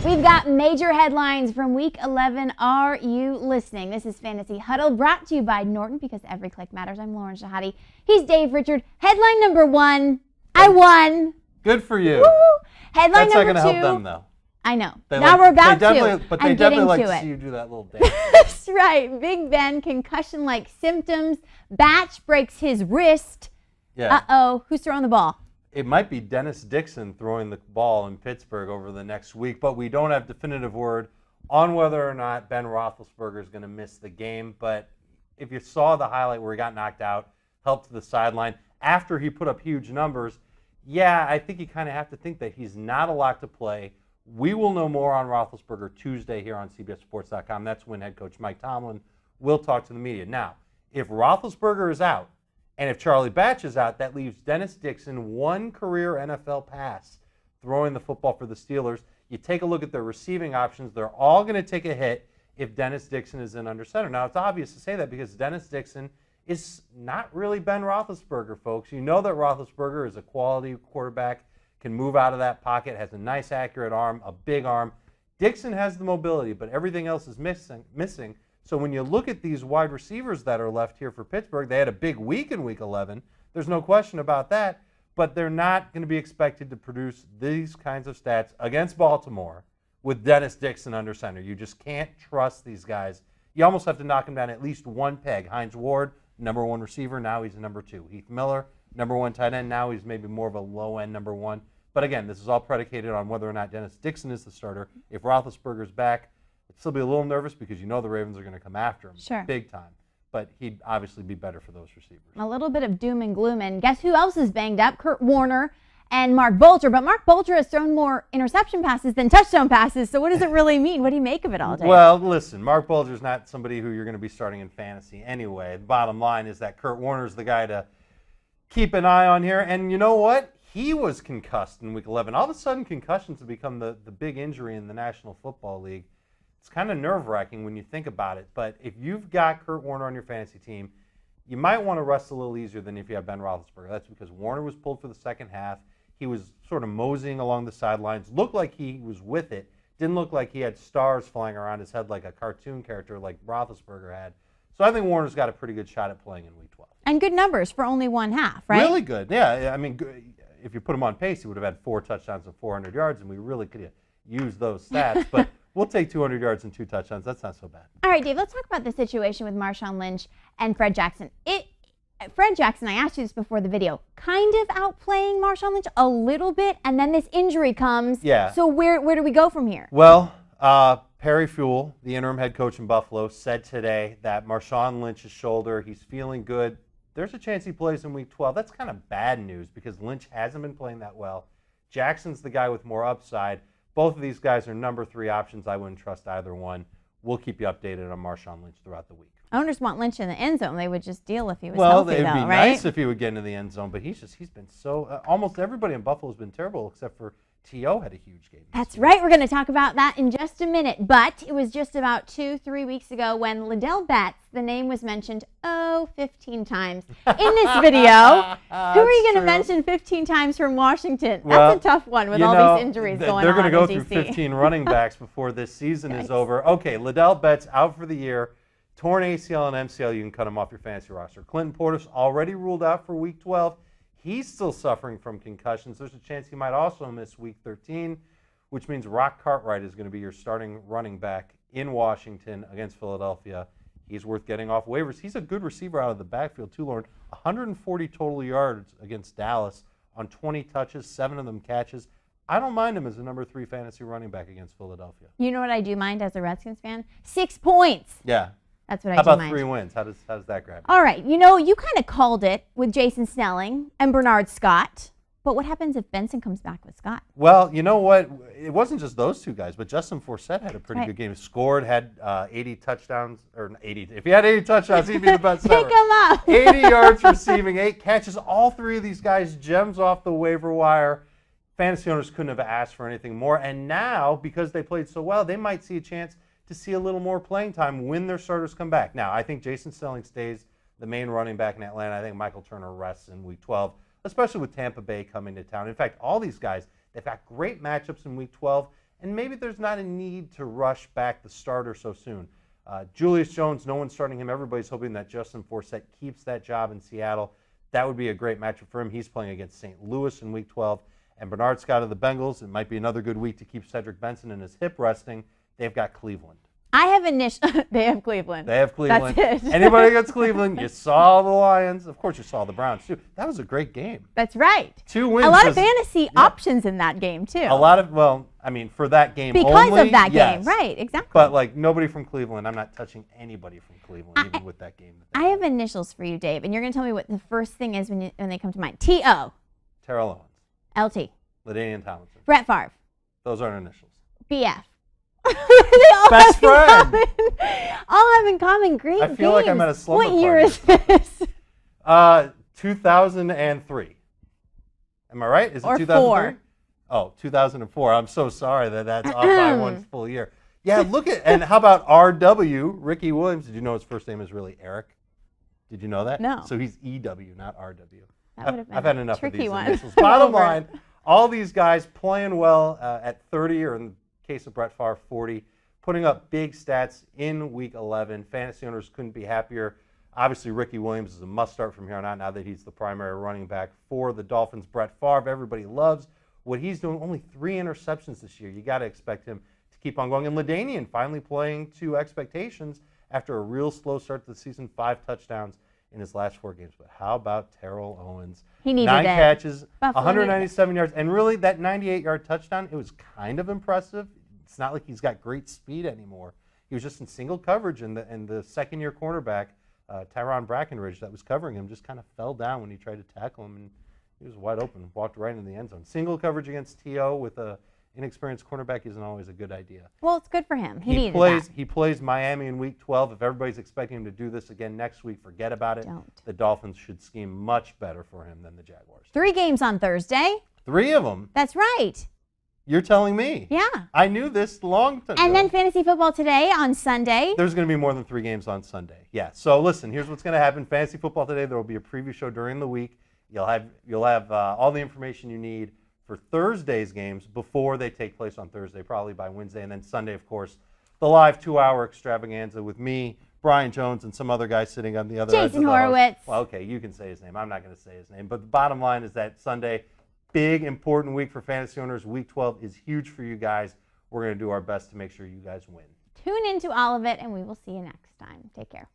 We've got major headlines from Week 11. Are you listening? This is Fantasy Huddle, brought to you by Norton, because every click matters. I'm Lauren Shehadi. He's Dave Richard. Headline number 1, I won. Good for you. Woo! Headline That's number not 2. going to help them, though. I know. Now we're about to. But they definitely like to see you do that little dance. That's right. Big Ben, concussion-like symptoms. Batch breaks his wrist. Yeah. Uh-oh. Who's throwing the ball? It might be Dennis Dixon throwing the ball in Pittsburgh over the next week, but we don't have definitive word on whether or not Ben Roethlisberger is going to miss the game. But if you saw the highlight where he got knocked out, helped to the sideline, after he put up huge numbers, yeah, I think you kind of have to think that he's not a lock to play. We will know more on Roethlisberger Tuesday here on CBSSports.com. That's when head coach Mike Tomlin will talk to the media. Now, if Roethlisberger is out, and if Charlie Batch is out, that leaves Dennis Dixon one career NFL pass throwing the football for the Steelers. You take a look at their receiving options. They're all going to take a hit if Dennis Dixon is in under center. Now, it's obvious to say that because Dennis Dixon is not really Ben Roethlisberger, folks. You know that Roethlisberger is a quality quarterback, can move out of that pocket, has a nice, accurate arm, a big arm. Dixon has the mobility, but everything else is missing. So when you look at these wide receivers that are left here for Pittsburgh, they had a big week in Week 11. There's no question about that, but they're not going to be expected to produce these kinds of stats against Baltimore with Dennis Dixon under center. You just can't trust these guys. You almost have to knock them down at least one peg. Hines Ward, number 1 receiver, now he's a number 2. Heath Miller, number 1 tight end, now he's maybe more of a low-end number 1. But again, this is all predicated on whether or not Dennis Dixon is the starter. If Roethlisberger's back, I'd still be a little nervous because you know the Ravens are going to come after him big time. But he'd obviously be better for those receivers. A little bit of doom and gloom. And guess who else is banged up? Kurt Warner and Mark Bolger. But Mark Bolger has thrown more interception passes than touchdown passes. So what does it really mean? What do you make of it all day? Well, listen, Mark Bolger's not somebody who you're going to be starting in fantasy anyway. The bottom line is that Kurt Warner's the guy to keep an eye on here. And you know what? He was concussed in Week 11. All of a sudden, concussions have become the big injury in the National Football League. It's kind of nerve-wracking when you think about it, but if you've got Kurt Warner on your fantasy team, you might want to rest a little easier than if you have Ben Roethlisberger. That's because Warner was pulled for the second half. He was sort of moseying along the sidelines, looked like he was with it, didn't look like he had stars flying around his head like a cartoon character like Roethlisberger had. So I think Warner's got a pretty good shot at playing in Week 12. And good numbers for only one half, right? Really good, yeah. I mean, if you put him on pace, he would have had 4 touchdowns and 400 yards, and we really could use those stats, but we'll take 200 yards and 2 touchdowns. That's not so bad. All right, Dave, let's talk about the situation with Marshawn Lynch and Fred Jackson. Fred Jackson, I asked you this before the video, kind of outplaying Marshawn Lynch a little bit, and then this injury comes. Yeah. So where do we go from here? Well, Perry Fewell, the interim head coach in Buffalo, said today that Marshawn Lynch's shoulder, he's feeling good. There's a chance he plays in Week 12. That's kind of bad news because Lynch hasn't been playing that well. Jackson's the guy with more upside. Both of these guys are number 3 options. I wouldn't trust either one. We'll keep you updated on Marshawn Lynch throughout the week. Owners want Lynch in the end zone. They would just deal if he was healthy, though, it'd be right? nice if he would get into the end zone, but he's been so almost everybody in Buffalo has been terrible except for T.O. had a huge game. That's right. We're going to talk about that in just a minute. But it was just about 2-3 weeks ago when Liddell Betts, the name was mentioned 15 times in this video. Who are you going to mention 15 times from Washington? That's a tough one with all these injuries going on. They're going to go in through DC. 15 running backs before this season is over. Okay, Liddell Betts out for the year. Torn ACL and MCL, you can cut him off your fantasy roster. Clinton Portis already ruled out for Week 12. He's still suffering from concussions. There's a chance he might also miss Week 13, which means Rock Cartwright is going to be your starting running back in Washington against Philadelphia. He's worth getting off waivers. He's a good receiver out of the backfield too, Lauren. 140 total yards against Dallas on 20 touches, 7 of them catches. I don't mind him as a number 3 fantasy running back against Philadelphia. You know what I do mind as a Redskins fan? 6 points. Yeah. That's what How I do about mind. 3 wins? How does that grab you? All right. You know, you kind of called it with Jason Snelling and Bernard Scott. But what happens if Benson comes back with Scott? Well, you know what? It wasn't just those 2 guys, but Justin Forsett had a pretty good game. Scored, had 80 touchdowns, or 80. If he had 80 touchdowns, he'd be the best ever. Pick him up. 80 yards receiving, 8 catches. All 3 of these guys, gems off the waiver wire. Fantasy owners couldn't have asked for anything more. And now, because they played so well, they might see a chance to see a little more playing time when their starters come back. Now, I think Jason Snelling stays the main running back in Atlanta. I think Michael Turner rests in Week 12, especially with Tampa Bay coming to town. In fact, all these guys, they've got great matchups in Week 12, and maybe there's not a need to rush back the starter so soon. Julius Jones, no one's starting him. Everybody's hoping that Justin Forsett keeps that job in Seattle. That would be a great matchup for him. He's playing against St. Louis in Week 12. And Bernard Scott of the Bengals, it might be another good week to keep Cedric Benson and his hip resting. They've got Cleveland. I have they have Cleveland. They have Cleveland. That's it. Anybody against Cleveland, you saw the Lions. Of course, you saw the Browns, too. That was a great game. That's right. 2 wins. A lot of fantasy options in that game, too. A lot of, for that game because only. Because of that yes. game, right, exactly. But, nobody from Cleveland. I'm not touching anybody from Cleveland, even with that game. I have initials for you, Dave, and you're going to tell me what the first thing is when they come to mind. T.O. Terrell Owens. L.T. LaDainian Tomlinson. Brett Favre. Those aren't initials. B.F. Best friend. All have in common. Great I feel games. like I'm at a slumber What year is this? 2003. Am I right? Is it 2003? Oh, 2004. I'm so sorry that's off by one full year. Yeah, look at, and how about R.W., Ricky Williams? Did you know his first name is really Eric? Did you know that? No. So he's E.W., not R.W. I've had enough of these one. initials. Bottom line, all these guys playing well at 30, or in the case of Brett Favre, 40, putting up big stats in Week 11. Fantasy owners couldn't be happier. Obviously, Ricky Williams is a must-start from here on out now that he's the primary running back for the Dolphins. Brett Favre, everybody loves what he's doing. Only 3 interceptions this year. You got to expect him to keep on going. And LaDainian finally playing to expectations after a real slow start to the season, 5 touchdowns in his last 4 games. But how about Terrell Owens? He needed 9 catches, Buffalo 197 yards, and really that 98-yard touchdown, it was kind of impressive. It's not like he's got great speed anymore. He was just in single coverage, and the second-year cornerback, Tyron Brackenridge, that was covering him, just kind of fell down when he tried to tackle him, and he was wide open, walked right into the end zone. Single coverage against T.O. with a inexperienced cornerback isn't always a good idea. Well, it's good for him. He needed that. He plays Miami in Week 12. If everybody's expecting him to do this again next week, forget about it. Don't. The Dolphins should scheme much better for him than the Jaguars. 3 games on Thursday. 3 of them? That's right. You're telling me? Yeah. I knew this long time ago. And then fantasy football today on Sunday. There's going to be more than 3 games on Sunday. Yeah. So listen, here's what's going to happen. Fantasy football today, there will be a preview show during the week. You'll have all the information you need for Thursday's games before they take place on Thursday, probably by Wednesday. And then Sunday, of course, the live 2-hour extravaganza with me, Brian Jones, and some other guy sitting on the other edge of the Jason Horowitz. Well, okay, you can say his name. I'm not going to say his name. But the bottom line is that Sunday, big, important week for fantasy owners. Week 12 is huge for you guys. We're going to do our best to make sure you guys win. Tune into all of it, and we will see you next time. Take care.